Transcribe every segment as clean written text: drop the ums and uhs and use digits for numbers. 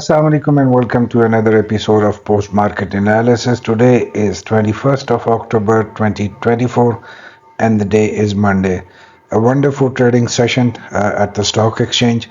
Assalamu alaikum and welcome to another episode of Post Market Analysis. Today is 21st of October 2024 and the day is Monday. A wonderful trading session at the stock exchange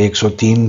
103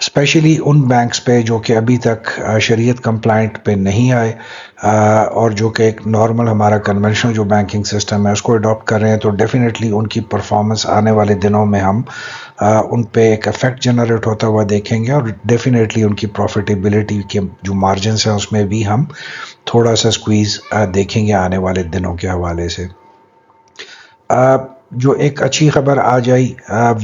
specially ان banks پہ جو کہ ابھی تک شریعت compliant پہ نہیں آئے اور جو کہ ایک نارمل ہمارا کنونشنل جو بینکنگ سسٹم ہے اس کو اڈاپٹ کر رہے ہیں، تو ڈیفینیٹلی ان کی پرفارمنس آنے والے دنوں میں ہم ان پہ ایک افیکٹ جنریٹ ہوتا ہوا دیکھیں گے، اور ڈیفینیٹلی ان کی پروفیٹیبلٹی کے جو مارجنس ہیں اس میں بھی ہم تھوڑا سا سکویز دیکھیں گے آنے والے دنوں کے حوالے سے۔ جو ایک اچھی خبر آ جائی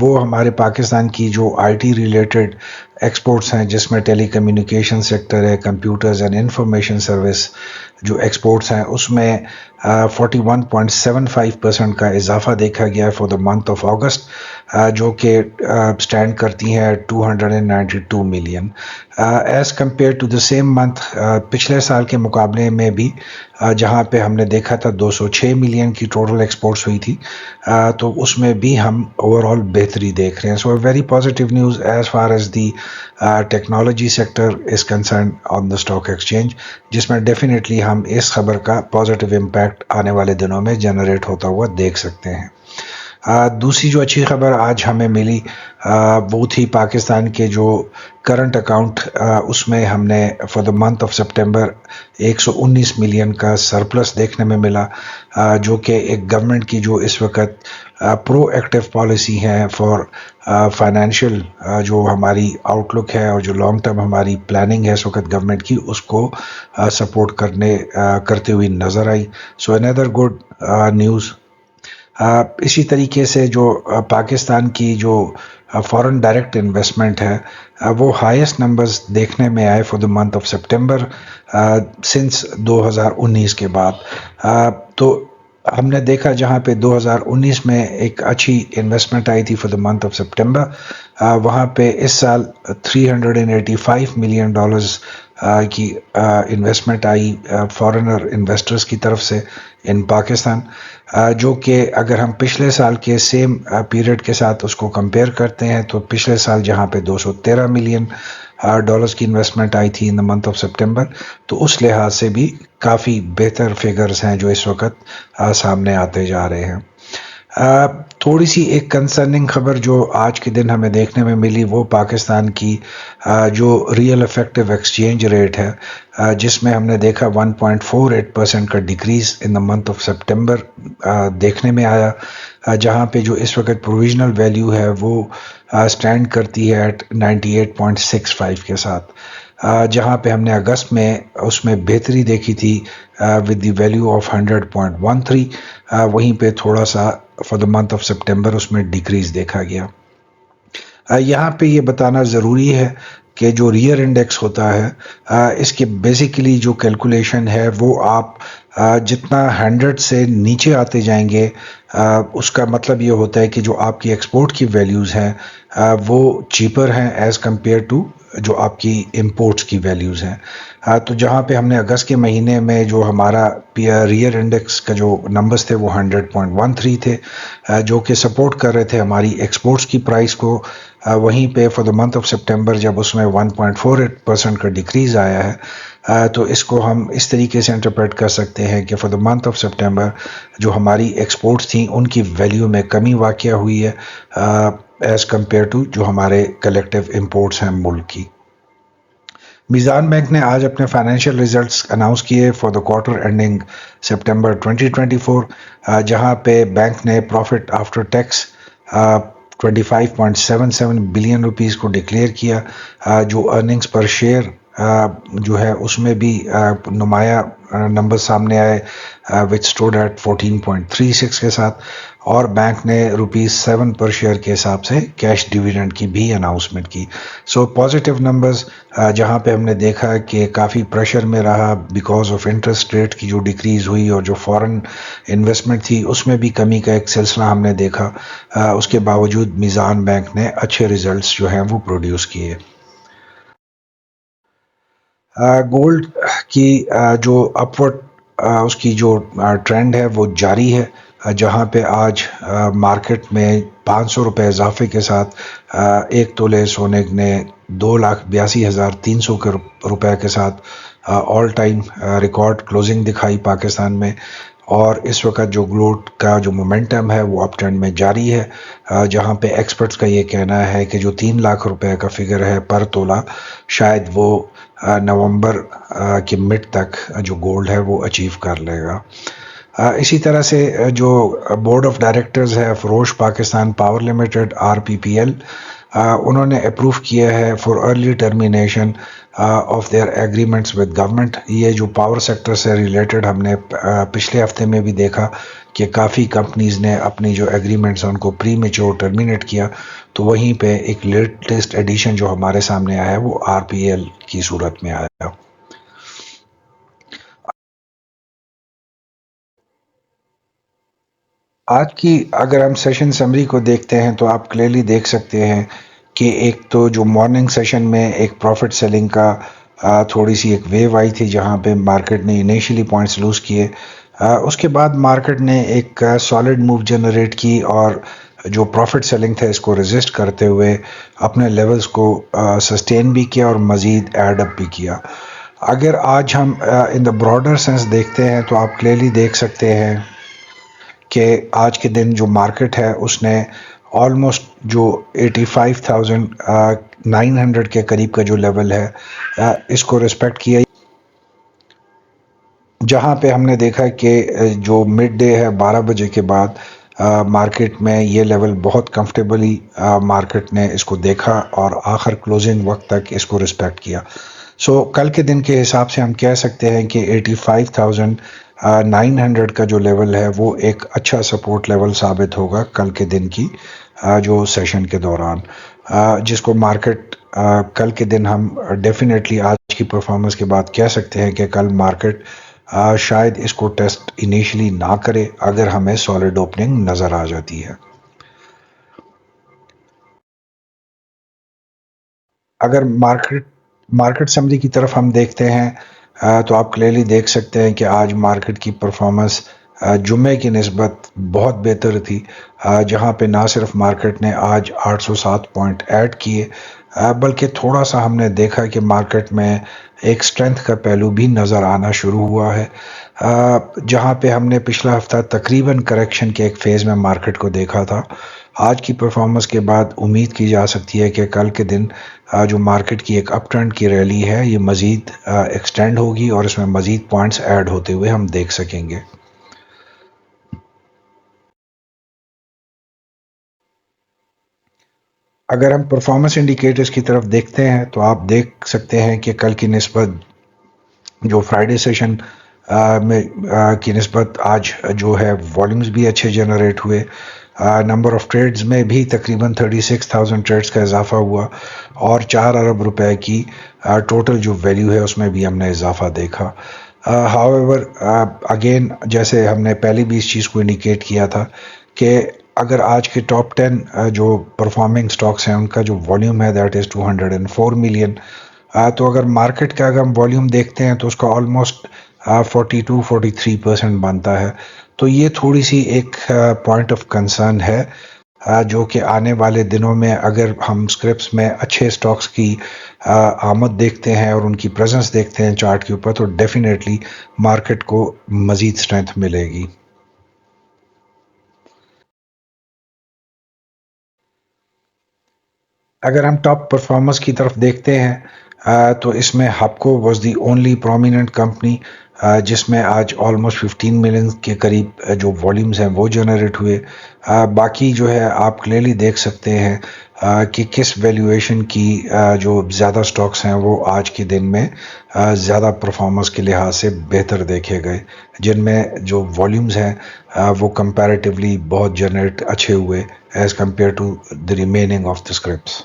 وہ ہمارے پاکستان کی جو آئی ٹی ریلیٹڈ ایکسپورٹس ہیں، جس میں ٹیلی کمیونیکیشن سیکٹر ہے، کمپیوٹرز اینڈ انفارمیشن سروس جو ایکسپورٹس ہیں، اس میں 41.75% کا اضافہ دیکھا گیا ہے for the month of August, جو کہ سٹینڈ کرتی ہیں 292 million as compare to the same month پچھلے سال کے مقابلے میں بھی، جہاں پہ ہم نے دیکھا تھا 206 ملین کی ٹوٹل ایکسپورٹس ہوئی تھی، تو اس میں بھی ہم اوور آل بہتری دیکھ رہے ہیں۔ So very positive news as far as the technology sector is concerned on the stock exchange, جس میں ڈیفینیٹلی ہم اس خبر کا پازیٹیو امپیکٹ آنے والے دنوں میں جنریٹ ہوتا ہوا دیکھ سکتے ہیں۔ دوسری جو اچھی خبر آج ہمیں ملی وہ تھی پاکستان کے جو کرنٹ اکاؤنٹ، اس میں ہم نے for the month of September 119 million کا سرپلس دیکھنے میں ملا، جو کہ ایک گورنمنٹ کی جو اس وقت پرو ایکٹیو پالیسی ہے فار فائنینشیل جو ہماری آؤٹ لک ہے اور جو لانگ ٹرم ہماری پلاننگ ہے اس وقت گورنمنٹ کی، اس کو سپورٹ کرتے ہوئی نظر آئی۔ سو اندر گڈ نیوز۔ اسی طریقے سے جو پاکستان کی جو فورن ڈائریکٹ انویسٹمنٹ ہے وہ ہائیسٹ نمبرز دیکھنے میں آئے for the month of September since 2019 کے بعد۔ تو ہم نے دیکھا جہاں پہ 2019 میں ایک اچھی انویسٹمنٹ آئی تھی for the month of September, وہاں پہ اس سال $385 ملین کی انویسٹمنٹ آئی فارنر انویسٹرز کی طرف سے ان پاکستان، جو کہ اگر ہم پچھلے سال کے سیم پیریڈ کے ساتھ اس کو کمپیئر کرتے ہیں تو پچھلے سال جہاں پہ $213 ملین کی انویسٹمنٹ آئی تھی ان دا منتھ آف سپٹمبر، تو اس لحاظ سے بھی کافی بہتر فگرز ہیں جو اس وقت سامنے آتے جا رہے ہیں۔ تھوڑی سی ایک کنسرننگ خبر جو آج کے دن ہمیں دیکھنے میں ملی وہ پاکستان کی جو ریئل افیکٹو ایکسچینج ریٹ ہے، جس میں ہم نے دیکھا 1.48% کا decrease in the month of September دیکھنے میں آیا، جہاں پہ جو اس وقت پروویژنل ویلیو ہے وہ سٹینڈ کرتی ہے ایٹ 98.65 کے ساتھ، جہاں پہ ہم نے اگست میں اس میں بہتری دیکھی تھی ود دی ویلیو آف 100.13، وہیں پہ تھوڑا سا for the month of September اس میں ڈیکریز دیکھا گیا۔ یہاں پہ یہ بتانا ضروری ہے کہ جو ریئر انڈیکس ہوتا ہے اس کے بیسیکلی جو کیلکولیشن ہے وہ آپ جتنا 100 سے نیچے آتے جائیں گے اس کا مطلب یہ ہوتا ہے کہ جو آپ کی ایکسپورٹ کی ویلیوز ہیں وہ چیپر ہیں ایز کمپیئر ٹو جو آپ کی امپورٹس کی ویلیوز ہیں۔ تو جہاں پہ ہم نے اگست کے مہینے میں جو ہمارا ریئر انڈیکس کا جو نمبرز تھے وہ 100.13 تھے، جو کہ سپورٹ کر رہے تھے ہماری ایکسپورٹس کی پرائس کو، وہیں پہ for the month of September جب اس میں 1.48% کا ڈیکریز آیا ہے، تو اس کو ہم اس طریقے سے انٹرپریٹ کر سکتے ہیں کہ for the month of September جو ہماری ایکسپورٹس تھیں ان کی ویلیو میں کمی واقع ہوئی ہے ایز کمپیئر ٹو جو ہمارے کلیکٹیو امپورٹس ہیں ملک کی۔ میزان بینک نے آج اپنے فائنینشیل ریزلٹس اناؤنس کیے for the quarter ending September 2024، جہاں پہ بینک نے profit after tax 25.77 billion rupees کو ڈکلیئر کیا، جو ارننگز پر شیئر جو ہے اس میں بھی نمایاں نمبر سامنے آئے وچ اسٹوڈ ایٹ 14.36 کے ساتھ، اور بینک نے ₹7 پر شیئر کے حساب سے کیش ڈیویڈنڈ کی بھی اناؤنسمنٹ کی۔ سو پازیٹیو نمبرز جہاں پہ ہم نے دیکھا کہ کافی پریشر میں رہا بیکاز آف انٹرسٹ ریٹ کی جو ڈیکریز ہوئی اور جو فورن انویسٹمنٹ تھی اس میں بھی کمی کا ایک سلسلہ ہم نے دیکھا، اس کے باوجود میزان بینک نے اچھے ریزلٹس جو ہیں وہ پروڈیوس کیے۔ گولڈ کی جو اپورڈ اس کی جو ٹرینڈ ہے وہ جاری ہے، جہاں پہ آج مارکیٹ میں 500 روپے اضافے کے ساتھ ایک تولے سونے نے 2,82,300 روپے کے ساتھ آل ٹائم ریکارڈ کلوزنگ دکھائی پاکستان میں، اور اس وقت جو گلوٹ کا جو مومنٹم ہے وہ اپ ٹرینڈ میں جاری ہے، جہاں پہ ایکسپرٹس کا یہ کہنا ہے کہ جو 3 لاکھ روپے کا فگر ہے پر تولہ، شاید وہ نومبر کے مڈ تک جو گولڈ ہے وہ اچیو کر لے گا۔ اسی طرح سے جو بورڈ آف ڈائریکٹرز ہے فروش پاکستان پاور لمیٹڈ RPPL، انہوں نے اپروو کیا ہے for early termination of their agreements with government. یہ جو پاور سیکٹر سے ریلیٹڈ ہم نے پچھلے ہفتے میں بھی دیکھا کہ کافی کمپنیز نے اپنی جو ایگریمنٹس ہیں ان کو پری میچور ٹرمینیٹ کیا، تو وہیں پہ ایک لیٹسٹ ایڈیشن جو ہمارے سامنے آیا ہے وہ RPL کی صورت میں آیا۔ آج کی اگر ہم سیشن سمری کو دیکھتے ہیں تو آپ کلیئرلی دیکھ سکتے ہیں کہ ایک تو جو مارننگ سیشن میں ایک پروفٹ سیلنگ کا تھوڑی سی ایک ویو آئی تھی جہاں پہ مارکیٹ نے انیشلی پوائنٹس لوز کیے، اس کے بعد مارکیٹ نے ایک سالڈ موو جنریٹ کی اور جو پروفٹ سیلنگ تھا اس کو ریزسٹ کرتے ہوئے اپنے لیولز کو سسٹین بھی کیا اور مزید ایڈ اپ بھی کیا۔ اگر آج ہم ان دا براڈر سینس دیکھتے ہیں تو آپ کلیئرلی دیکھ سکتے ہیں کہ آج کے دن جو مارکیٹ ہے اس نے آلموسٹ جو 85,900 کے قریب کا جو لیول ہے اس کو ریسپیکٹ کیا، جہاں پہ ہم نے دیکھا کہ جو مڈ ڈے ہے 12 بجے کے بعد مارکیٹ میں یہ لیول بہت کمفرٹیبلی مارکیٹ نے اس کو دیکھا اور آخر کلوزنگ وقت تک اس کو ریسپیکٹ کیا۔ سو کل کے دن کے حساب سے ہم کہہ سکتے ہیں کہ 85,900 کا جو لیول ہے وہ ایک اچھا سپورٹ لیول ثابت ہوگا کل کے دن کی جو سیشن کے دوران، جس کو مارکیٹ کل کے دن ہم ڈیفینیٹلی آج کی پرفارمنس کے بعد کہہ سکتے ہیں کہ کل مارکیٹ شاید اس کو ٹیسٹ انیشلی نہ کرے اگر ہمیں سالڈ اوپننگ نظر آ جاتی ہے۔ اگر مارکیٹ سمری کی طرف ہم دیکھتے ہیں تو آپ کلیئرلی دیکھ سکتے ہیں کہ آج مارکیٹ کی پرفارمنس جمعے کی نسبت بہت بہتر تھی، جہاں پہ نہ صرف مارکیٹ نے آج 807 پوائنٹ ایڈ کیے بلکہ تھوڑا سا ہم نے دیکھا کہ مارکیٹ میں ایک سٹرینتھ کا پہلو بھی نظر آنا شروع ہوا ہے، جہاں پہ ہم نے پچھلا ہفتہ تقریباً کریکشن کے ایک فیز میں مارکیٹ کو دیکھا تھا۔ آج کی پرفارمنس کے بعد امید کی جا سکتی ہے کہ کل کے دن جو مارکیٹ کی ایک اپ ٹرینڈ کی ریلی ہے یہ مزید ایکسٹینڈ ہوگی اور اس میں مزید پوائنٹس ایڈ ہوتے ہوئے ہم دیکھ سکیں گے۔ اگر ہم پرفارمنس انڈیکیٹرز کی طرف دیکھتے ہیں تو آپ دیکھ سکتے ہیں کہ کل کی نسبت جو فرائیڈے سیشن میں کی نسبت آج جو ہے والیومز بھی اچھے جنریٹ ہوئے، نمبر آف ٹریڈز میں بھی تقریباً 36,000 ٹریڈز کا اضافہ ہوا اور 4 ارب روپے کی ٹوٹل جو ویلیو ہے اس میں بھی ہم نے اضافہ دیکھا۔ ہاؤیور اگین جیسے ہم نے پہلے بھی اس چیز کو انڈیکیٹ کیا تھا کہ اگر آج کے ٹاپ 10 جو پرفارمنگ سٹاکس ہیں ان کا جو والیوم ہے دیٹ از 204 ملین، تو اگر مارکیٹ کا اگر ہم والیوم دیکھتے ہیں تو اس کا آلموسٹ 42-43% بنتا ہے، تو یہ تھوڑی سی ایک پوائنٹ آف کنسرن ہے، جو کہ آنے والے دنوں میں اگر ہم سکرپس میں اچھے سٹاکس کی آمد دیکھتے ہیں اور ان کی پریزنس دیکھتے ہیں چارٹ کے اوپر تو ڈیفینیٹلی مارکیٹ کو مزید سٹرینتھ ملے گی۔ اگر ہم ٹاپ پرفارمرز کی طرف دیکھتے ہیں تو اس میں Hubco was the only prominent company جس میں آج آلموسٹ 15 ملین کے قریب جو والیومز ہیں وہ جنریٹ ہوئے۔ باقی جو ہے آپ کلیئرلی دیکھ سکتے ہیں کہ کس ویلیویشن کی جو زیادہ سٹاکس ہیں وہ آج کے دن میں زیادہ پرفارمنس کے لحاظ سے بہتر دیکھے گئے، جن میں جو والیومز ہیں وہ کمپیریٹیولی بہت جنریٹ اچھے ہوئے as compare to the remaining of the scrips.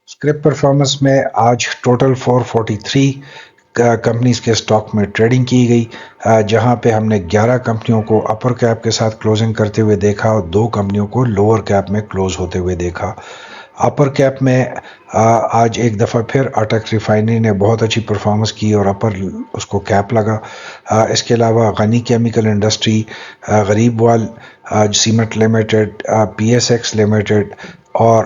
Scrip performance میں آج ٹوٹل 443 کمپنیز کے سٹاک میں ٹریڈنگ کی گئی، جہاں پہ ہم نے 11 کمپنیوں کو اپر کیپ کے ساتھ کلوزنگ کرتے ہوئے دیکھا اور 2 کمپنیوں کو لوور کیپ میں کلوز ہوتے ہوئے دیکھا۔ اپر کیپ میں آج ایک دفعہ پھر اٹک ریفائنری نے بہت اچھی پرفارمنس کی اور اپر اس کو کیپ لگا۔ اس کے علاوہ غنی کیمیکل انڈسٹری، غریب وال سیمنٹ لمیٹڈ، PSX لمیٹڈ اور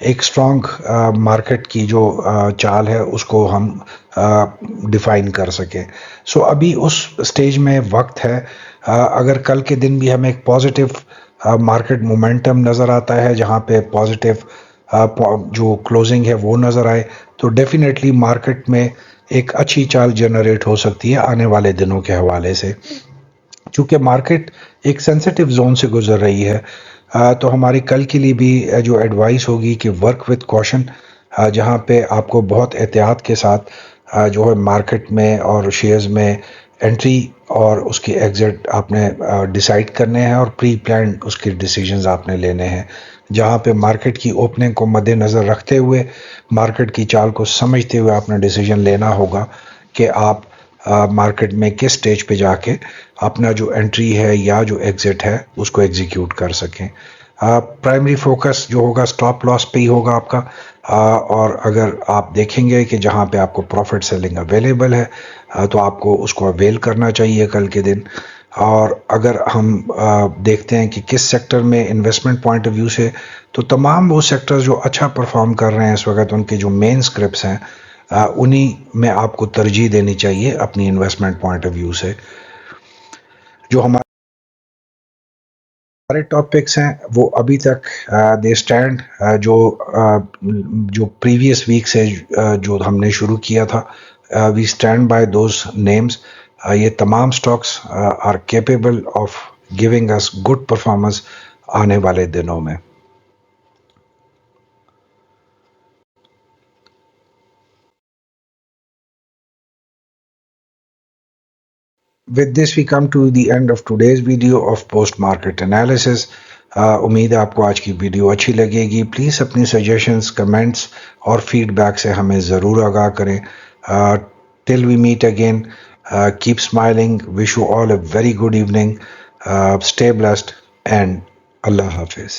ایک اسٹرانگ مارکیٹ کی جو چال ہے اس کو ہم ڈیفائن کر سکیں. سو ابھی اس سٹیج میں وقت ہے. اگر کل کے دن بھی ہمیں ایک پازیٹیو مارکیٹ مومنٹم نظر آتا ہے جہاں پہ پازیٹیو جو کلوزنگ ہے وہ نظر آئے تو ڈیفینیٹلی مارکیٹ میں ایک اچھی چال جنریٹ ہو سکتی ہے آنے والے دنوں کے حوالے سے. چونکہ مارکیٹ ایک سینسٹیو زون سے گزر رہی ہے تو ہماری کل کے لیے بھی جو ایڈوائس ہوگی کہ ورک وتھ کوشن، جہاں پہ آپ کو بہت احتیاط کے ساتھ جو ہے مارکیٹ میں اور شیئرز میں انٹری اور اس کی ایگزٹ آپ نے ڈیسائیڈ کرنے ہیں اور پری پلانڈ اس کے ڈیسیجنز آپ نے لینے ہیں. جہاں پہ مارکیٹ کی اوپننگ کو مد نظر رکھتے ہوئے، مارکیٹ کی چال کو سمجھتے ہوئے آپ نے ڈیسیجن لینا ہوگا کہ آپ مارکیٹ میں کس سٹیج پہ جا کے اپنا جو انٹری ہے یا جو ایگزٹ ہے اس کو ایگزیکیوٹ کر سکیں. پرائمری فوکس جو ہوگا سٹاپ لاس پہ ہی ہوگا آپ کا. اور اگر آپ دیکھیں گے کہ جہاں پہ آپ کو پروفٹ سیلنگ اویلیبل ہے تو آپ کو اس کو اویل کرنا چاہیے کل کے دن. اور اگر ہم دیکھتے ہیں کہ کس سیکٹر میں انویسٹمنٹ پوائنٹ آف ویو سے، تو تمام وہ سیکٹر جو اچھا پرفارم کر رہے ہیں اس وقت، ان کے جو مین سکرپٹس ہیں انہی میں آپ کو ترجیح دینی چاہیے اپنی انویسٹمنٹ پوائنٹ آف ویو سے. جو ہمارے ٹاپکس ہیں وہ ابھی تک دے اسٹینڈ، جو پریویس ویک سے جو ہم نے شروع کیا تھا، we stand by those names. یہ تمام stocks are capable of giving اس گڈ پرفارمنس آنے والے دنوں میں. With this we come to the end of today's video of post market analysis. امید ہے آپ کو آج کی ویڈیو اچھی لگے گی. پلیز اپنی سجیشنز، کمنٹس اور فیڈ بیک سے ہمیں ضرور آگاہ کریں. Till we meet again, keep smiling. Wish you all a very good evening. Stay blessed and اللہ حافظ.